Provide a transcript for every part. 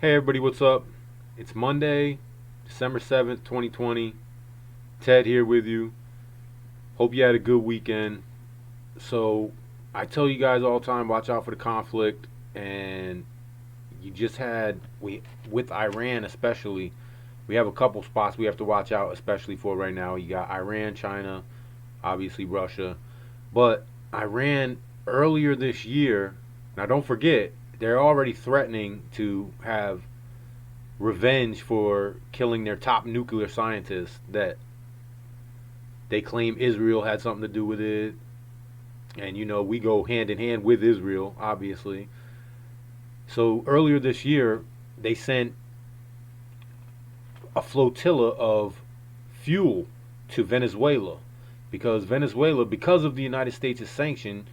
Hey everybody, what's up? It's Monday, December 7th, 2020. Ted here with you. Hope you had a good weekend. So, I tell you guys all the time, watch out for the conflict. And you just had, with Iran especially, we have a couple spots we have to watch out, especially for right now. You got Iran, China, obviously Russia. But Iran, earlier this year, now don't forget, they're already threatening to have revenge for killing their top nuclear scientists that they claim Israel had something to do with it. And we go hand in hand with Israel, obviously. So earlier this year, they sent a flotilla of fuel to Venezuela because of the United States' sanction,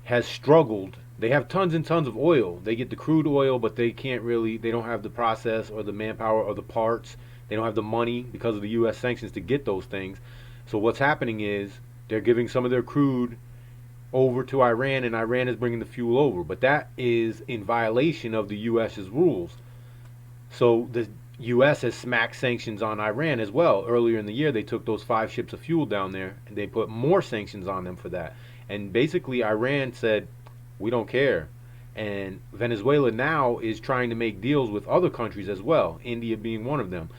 has struggled. They have tons and tons of oil. They get the crude oil, but they don't have the process or the manpower or the parts. They don't have the money because of the U.S. sanctions to get those things. So what's happening is they're giving some of their crude over to Iran, and Iran is bringing the fuel over. But that is in violation of the U.S.'s rules. So the U.S. has smacked sanctions on Iran as well. Earlier in the year, they took those 5 ships of fuel down there, and they put more sanctions on them for that. And basically, Iran said, we don't care. And Venezuela now is trying to make deals with other countries as well, India being one of them.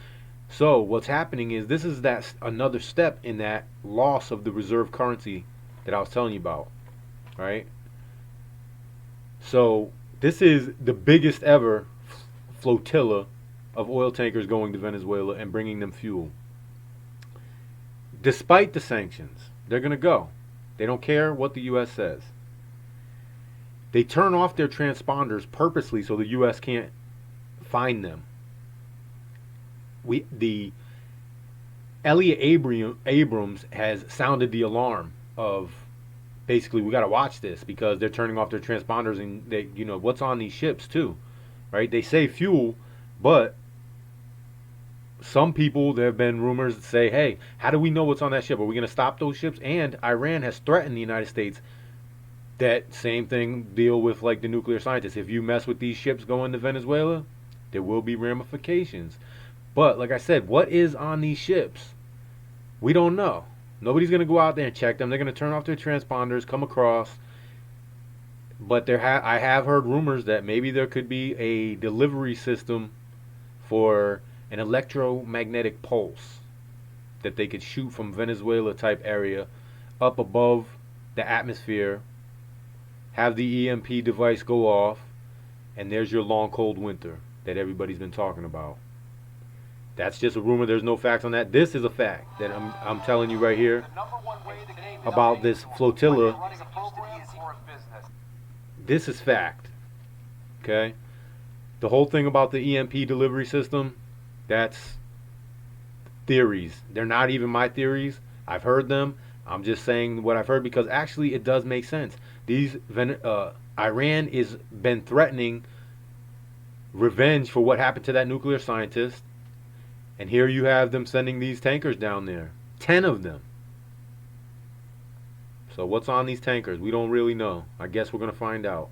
So what's happening is this is that another step in that loss of the reserve currency that I was telling you about, right? So this is the biggest ever flotilla of oil tankers going to Venezuela and bringing them fuel. Despite the sanctions, they're going to go. They don't care what the U.S. says. They turn off their transponders purposely so the U.S. can't find them. The Elliot Abrams has sounded the alarm of basically we got to watch this because they're turning off their transponders, and what's on these ships too, right? They say fuel, but some people, there have been rumors that say, hey, how do we know what's on that ship? Are we going to stop those ships? And Iran has threatened the United States that same thing deal with like the nuclear scientists. If you mess with these ships going to Venezuela, there will be ramifications. But like I said, what is on these ships? We don't know. Nobody's going to go out there and check them. They're going to turn off their transponders, come across. But I have heard rumors that maybe there could be a delivery system for an electromagnetic pulse that they could shoot from Venezuela type area up above the atmosphere, have the EMP device go off, and there's your long cold winter that everybody's been talking about. That's just a rumor. There's no facts on that. This is a fact that I'm telling you right here about this flotilla. This is fact. Okay? The whole thing about the EMP delivery system, that's theories. They're not even my theories. I've heard them. I'm just saying what I've heard because actually it does make sense. Iran is been threatening revenge for what happened to that nuclear scientist, and here you have them sending these tankers down there, 10 of them. So what's on these tankers? We don't really know. I guess we're gonna find out.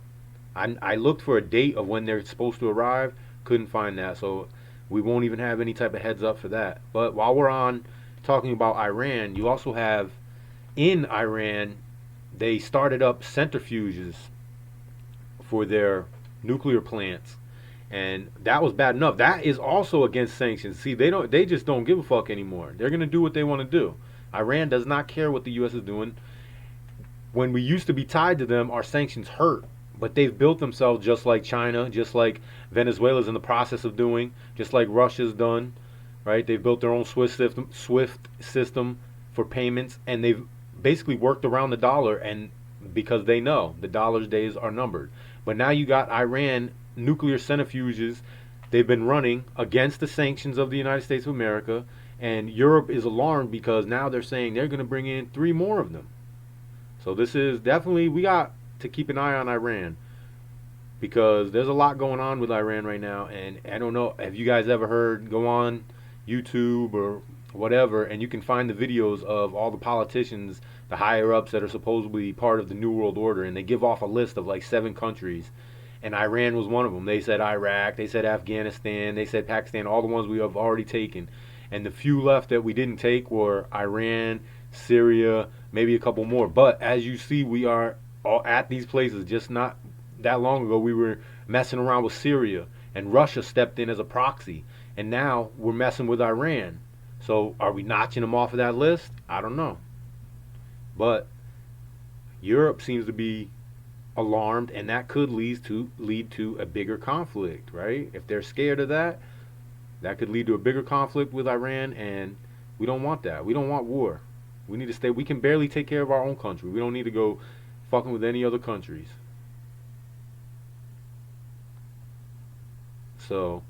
I looked for a date of when they're supposed to arrive, couldn't find that, so we won't even have any type of heads up for that. But while we're on talking about Iran, you also have in Iran, they started up centrifuges for their nuclear plants, and that was bad enough. That is also against sanctions. See, they just don't give a fuck anymore. They're gonna do what they want to do. Iran does not care what the U.S. is doing. When we used to be tied to them, our sanctions hurt. But they've built themselves just like China, just like Venezuela's in the process of doing, just like Russia's done, right? They've built their own Swift system for payments, and they've basically worked around the dollar, and because they know the dollar's days are numbered. But now you got Iran nuclear centrifuges they've been running against the sanctions of the United States of America, and Europe is alarmed because now they're saying they're going to bring in 3 more of them. So this is definitely, we got to keep an eye on Iran because there's a lot going on with Iran right now. And I don't know, have you guys ever heard, go on YouTube or whatever, and you can find the videos of all the politicians, the higher ups that are supposedly part of the New World Order, and they give off a list of like 7 countries. and Iran was one of them. They said Iraq, they said Afghanistan, they said Pakistan, all the ones we have already taken. And the few left that we didn't take were Iran, Syria, maybe a couple more. But as you see, we are all at these places. Just not that long ago, we were messing around with Syria, and Russia stepped in as a proxy. And now we're messing with Iran. So are we notching them off of that list? I don't know. But Europe seems to be alarmed, and that could lead to a bigger conflict, right? If they're scared of that, that could lead to a bigger conflict with Iran, and we don't want that. We don't want war. We need to stay. We can barely take care of our own country. We don't need to go fucking with any other countries. So,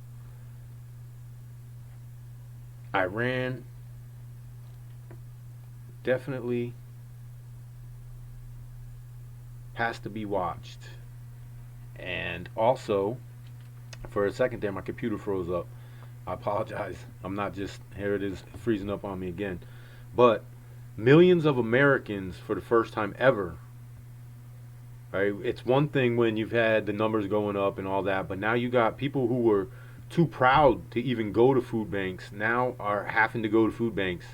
Iran definitely has to be watched. And also, for a second there, my computer froze up. I apologize. I'm not just, here it is freezing up on me again. But millions of Americans, for the first time ever, right? It's one thing when you've had the numbers going up and all that, but now you got people who were too proud to even go to food banks now are having to go to food banks.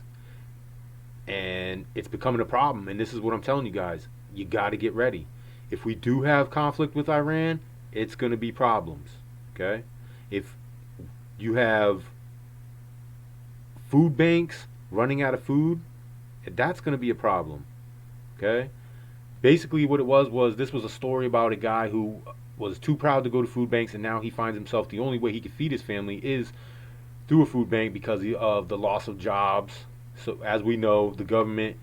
And it's becoming a problem. And this is what I'm telling you guys. You got to get ready. If we do have conflict with Iran, it's going to be problems. Okay? If you have food banks running out of food, that's going to be a problem. Okay? Basically what it was this was a story about a guy who was too proud to go to food banks, and now he finds himself the only way he can feed his family is through a food bank because of the loss of jobs. So as we know, the government,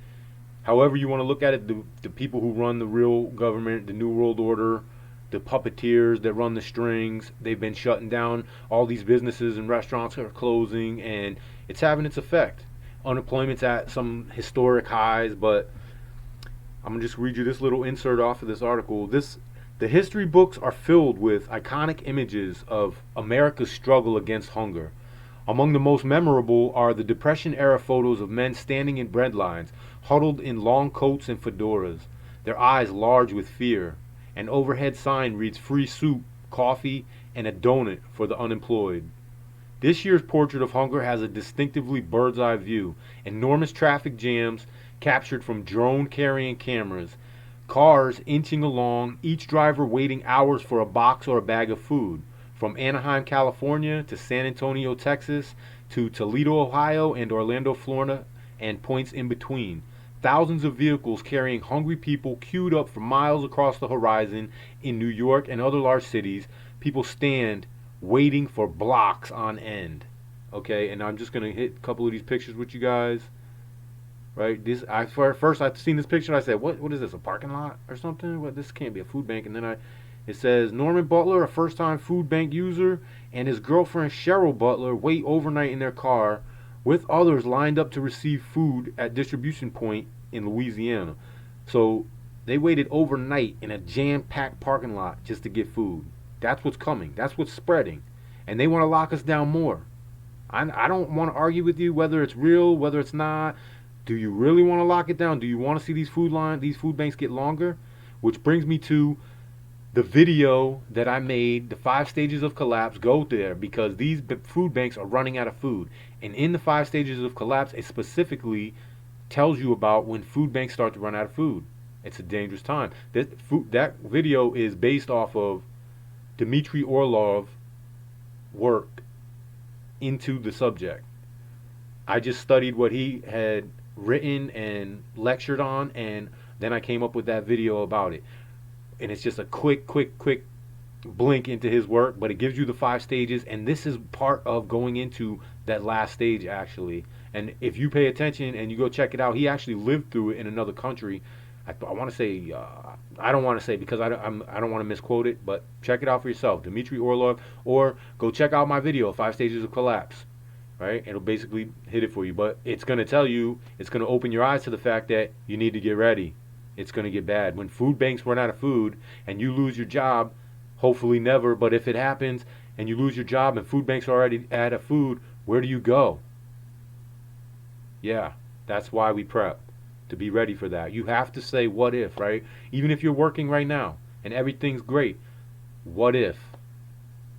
however you want to look at it, the people who run the real government, the New World Order, the puppeteers that run the strings, they've been shutting down. All these businesses and restaurants are closing, and it's having its effect. Unemployment's at some historic highs, but I'm going to just read you this little insert off of this article. The history books are filled with iconic images of America's struggle against hunger. Among the most memorable are the Depression-era photos of men standing in bread lines, huddled in long coats and fedoras, their eyes large with fear. An overhead sign reads free soup, coffee, and a donut for the unemployed. This year's portrait of hunger has a distinctively bird's-eye view. Enormous traffic jams captured from drone-carrying cameras. Cars inching along, each driver waiting hours for a box or a bag of food. From Anaheim, California, to San Antonio, Texas, to Toledo, Ohio, and Orlando, Florida, and points in between. Thousands of vehicles carrying hungry people queued up for miles across the horizon in New York and other large cities. People stand waiting for blocks on end. Okay, and I'm just going to hit a couple of these pictures with you guys. Right, first I've seen this picture and I said, what is this, a parking lot or something? What, this can't be a food bank. And then it says Norman Butler, a first-time food bank user, and his girlfriend Cheryl Butler wait overnight in their car with others lined up to receive food at distribution point in Louisiana. So they waited overnight in a jam-packed parking lot just to get food. That's what's coming. That's what's spreading. And they want to lock us down more. I don't want to argue with you whether it's real, whether it's not. Do you really want to lock it down? Do you want to see these food banks get longer? Which brings me to the video that I made, the 5 stages of collapse. Go there because these food banks are running out of food. And in the 5 stages of collapse, it specifically tells you about when food banks start to run out of food. It's a dangerous time. That video is based off of Dmitry Orlov's work into the subject. I just studied what he had written and lectured on, and then I came up with that video about it. And it's just a quick blink into his work, but it gives you the 5 stages, and this is part of going into that last stage actually. And if you pay attention and you go check it out, he actually lived through it in another country. I want to say, I don't want to say because I don't want to misquote it, but check it out for yourself, Dmitry Orlov, or go check out my video, 5 stages of collapse. Right? It'll basically hit it for you, but it's going to tell you, it's going to open your eyes to the fact that you need to get ready. It's going to get bad. When food banks run out of food and you lose your job, hopefully never, but if it happens and you lose your job and food banks are already out of food, where do you go? Yeah, that's why we prep, to be ready for that. You have to say what if, right? Even if you're working right now and everything's great, What if?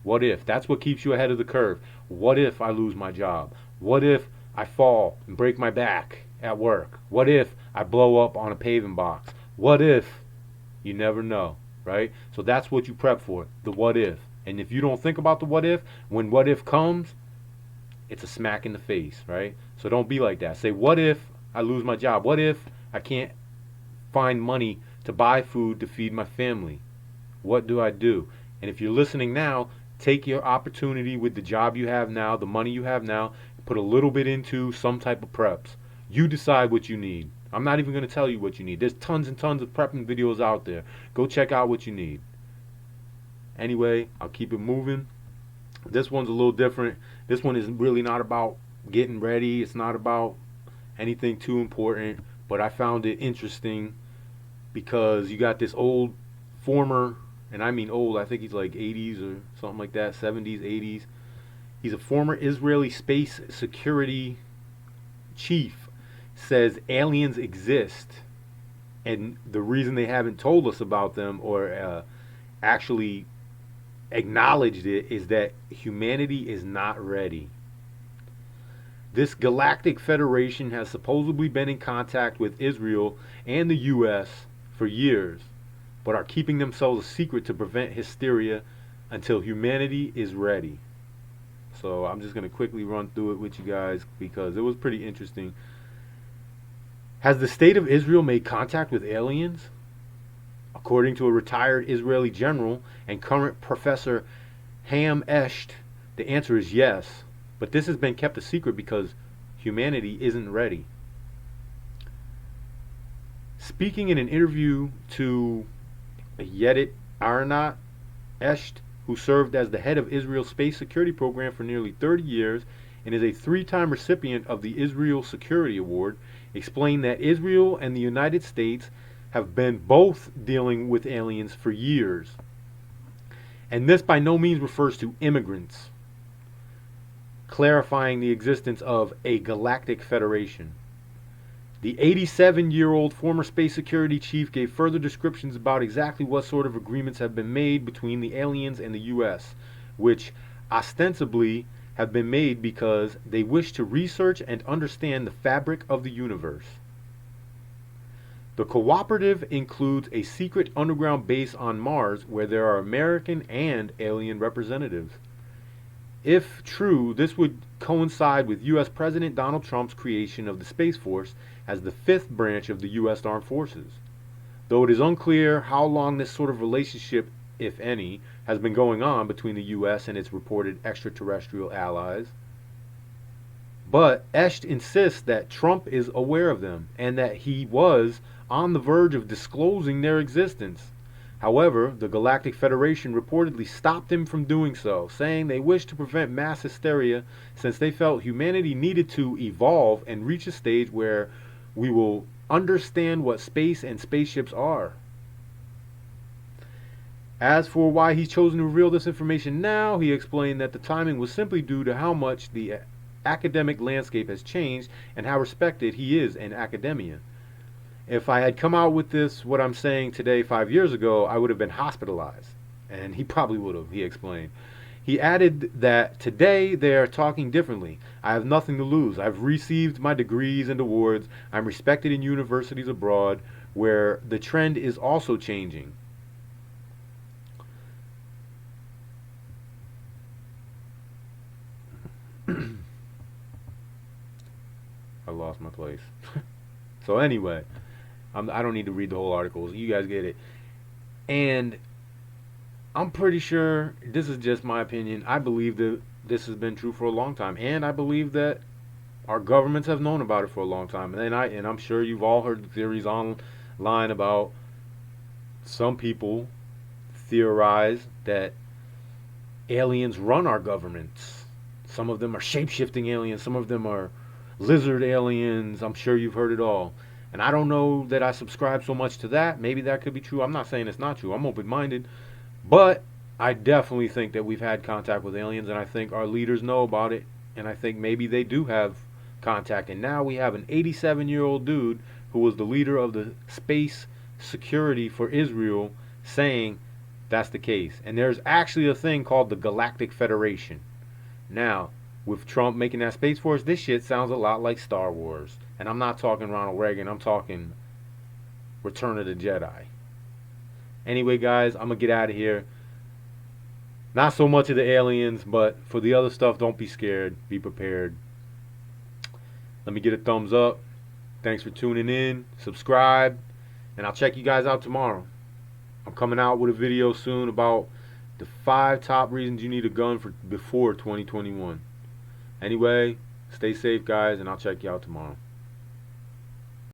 What if? That's what keeps you ahead of the curve. What if I lose my job? What if I fall and break my back at work? What if I blow up on a paving box? What if? You never know, right? So that's what you prep for, the what if. And if you don't think about the what if, when what if comes, it's a smack in the face, right? So don't be like that. Say, what if I lose my job? What if I can't find money to buy food to feed my family? What do I do? And if you're listening now, take your opportunity with the job you have now, the money you have now, and put a little bit into some type of preps. You decide what you need. I'm not even going to tell you what you need. There's tons and tons of prepping videos out there. Go check out what you need. Anyway, I'll keep it moving. This one's a little different. This one is really not about getting ready. It's not about anything too important. But I found it interesting because you got this old former, and I mean old, I think he's like 80s or something like that, 70s, 80s. He's a former Israeli space security chief, says aliens exist. And the reason they haven't told us about them or actually acknowledged it is that humanity is not ready. This galactic federation has supposedly been in contact with Israel and the US for years, but are keeping themselves a secret to prevent hysteria until humanity is ready. So I'm just going to quickly run through it with you guys because it was pretty interesting. Has the state of Israel made contact with aliens? According to a retired Israeli general and current professor Ham Esht, the answer is yes, but this has been kept a secret because humanity isn't ready. Speaking in an interview to Yedit Aronot, Esht, who served as the head of Israel's space security program for nearly 30 years and is a three-time recipient of the Israel Security Award, explained that Israel and the United States have been both dealing with aliens for years. And this by no means refers to immigrants, clarifying the existence of a galactic federation. The 87-year-old former space security chief gave further descriptions about exactly what sort of agreements have been made between the aliens and the US, which ostensibly have been made because they wish to research and understand the fabric of the universe. The cooperative includes a secret underground base on Mars where there are American and alien representatives. If true, this would coincide with U.S. President Donald Trump's creation of the Space Force as the fifth branch of the U.S. Armed Forces. Though it is unclear how long this sort of relationship, if any, has been going on between the U.S. and its reported extraterrestrial allies. But Esht insists that Trump is aware of them and that he was on the verge of disclosing their existence. However, the Galactic Federation reportedly stopped him from doing so, saying they wished to prevent mass hysteria since they felt humanity needed to evolve and reach a stage where we will understand what space and spaceships are. As for why he's chosen to reveal this information now, he explained that the timing was simply due to how much the academic landscape has changed and how respected he is in academia. If I had come out with this, what I'm saying today 5 years ago, I would have been hospitalized. And he probably would have, he explained. He added that today they are talking differently. I have nothing to lose. I've received my degrees and awards. I'm respected in universities abroad, where the trend is also changing. I lost my place. So anyway, I don't need to read the whole article. You guys get it. And I'm pretty sure, this is just my opinion, I believe that this has been true for a long time. And I believe that our governments have known about it for a long time. And I'm sure you've all heard the theories online about some people theorize that aliens run our governments. Some of them are shape-shifting aliens. Some of them are lizard aliens. I'm sure you've heard it all. And I don't know that I subscribe so much to that. Maybe that could be true. I'm not saying it's not true. I'm open-minded. But I definitely think that we've had contact with aliens, and I think our leaders know about it. And I think maybe they do have contact. And now we have an 87-year-old dude who was the leader of the space security for Israel saying that's the case. And there's actually a thing called the Galactic Federation. Now, with Trump making that Space Force, this shit sounds a lot like Star Wars. And I'm not talking Ronald Reagan, I'm talking Return of the Jedi. Anyway, guys, I'm going to get out of here. Not so much of the aliens, but for the other stuff, don't be scared. Be prepared. Let me get a thumbs up. Thanks for tuning in. Subscribe. And I'll check you guys out tomorrow. I'm coming out with a video soon about the 5 top reasons you need a gun for before 2021. Anyway, stay safe, guys, and I'll check you out tomorrow.